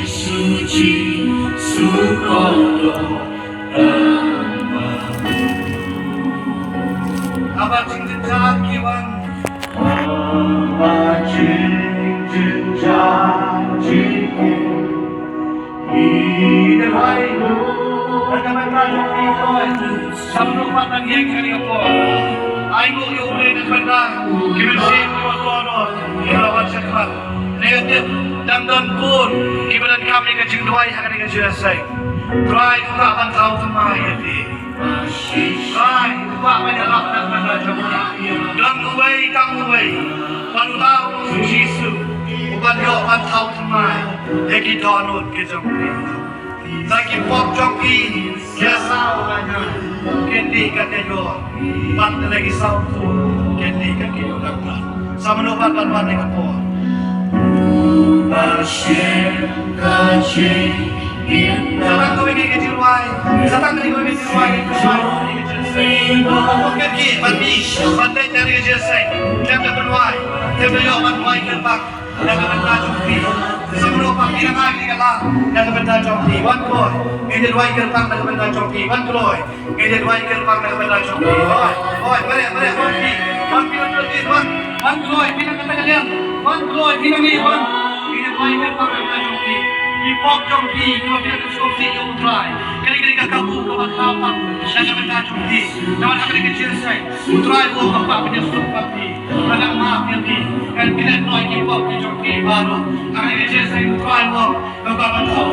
suci sukodo Abang jeng kiwan Abang jeng Ida wailu Nagkamatadong ikoy Sabro patang yang kani ako Ay ko yung ulit at bandang Kimensin ko todo Kirawan sa kamat Negatif Damdam pun Kibalan kami kajing duway Hakan ikan sinasay Try uka man tao tumayati Try uka man yalak ng bandang Dang uway kang uway Panutaw ng Jisu Uban yo man tao tumay Eki donut kijong Lagi pop joki Kiasaw kanya Kendi kanya yo Pat lagi sautu Kendi kanya yo kakak Sama nubat bantuan ni kapo Pasien kaji Satang kau ingin kejilwai Satang kau ingin kejilwai Kau kendi Mati Pandai cari kejilsai Tiap dah berwai Tiap dah yo berwai kerbak Jangan benda jompi Sebelum pagi nak lagi kalah Jangan benda jompi Wan kloy Ngejil wai kerbak Jangan benda jompi Wan kloy Ngejil wai kerbak Jangan benda jompi Oi Beri Wan Wan kloy Pinang kata kalian Wan kloy Pinang ni Wan Ngejil wai kerbak Jangan benda jompi Ipok jompi Kau pinang keskopi Yang utrai Kali-kali kakabu Kau bakal Jangan benda jompi Jangan akan kecil saya Utrai Kau bapak Penyusup papi Kadang maaf yang ni Kan kita noy Ipok jompi Baru Akan kecil saya Utrai Kau bakal tahu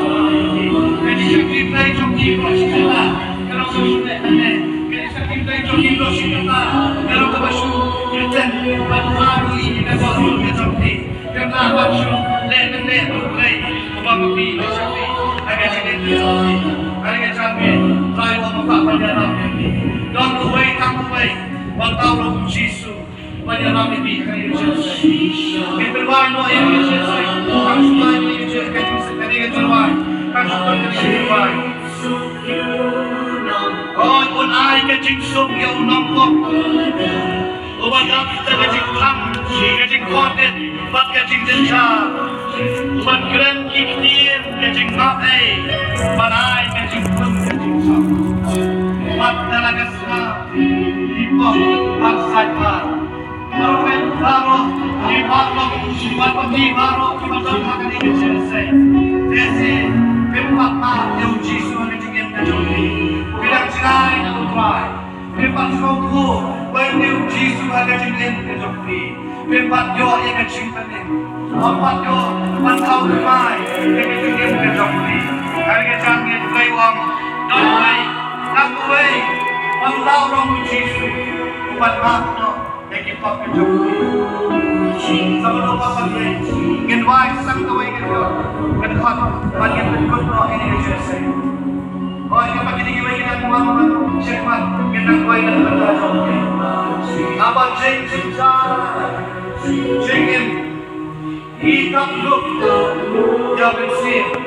Jadi sakit Play jompi Kau sikata Kalau kau sudah aneh Jadi sakit Play jompi Kau sikata Kalau kau basu Kita Baru ini Kita baru Kita jompi Kita basu Lek Play Bapak pi sakti agak sedikit jompi agak jompi try bapak panjaram ni don't away come away batau lo Jisu panjaram ni agak jompi berwai no yang jompi kang suai ni jompi agak jompi kang suai ni berwai oh pun ai ke jingsung yang nongkok obat kita ke jingkang ke jingkotet bat ke jingdenca Ubat keren kiktir kecing makai Panai kecing pun kecing sam Ubat talaga sa Ipok aksay par Marwet baro Ipat lo Ubat pati baro Kibatang hakan ingin selesai Desi Pempat ma Yung Jisu kecing yang kajoli Bilang sinay na utray Pempat sauku Bayan yung Jisu kecing yang kajoli Pempat yo yang kecing panin Empat yo, pantau kemai, kecil dia bukan jompi. Harga canggih bukai wang, dan bukai, nak bukai, pantau orang Jisu, bukan makno, ekipak ke jompi. Sama lupa pakai, ingin buai sang tahu ingin yo, kedekut, bagi penduduk no ini kejelasan. Oh ini pakai tinggi bagi nak buang cepat, kita buai dan benda jompi. Abang jengin. Hitam look, jawab sih.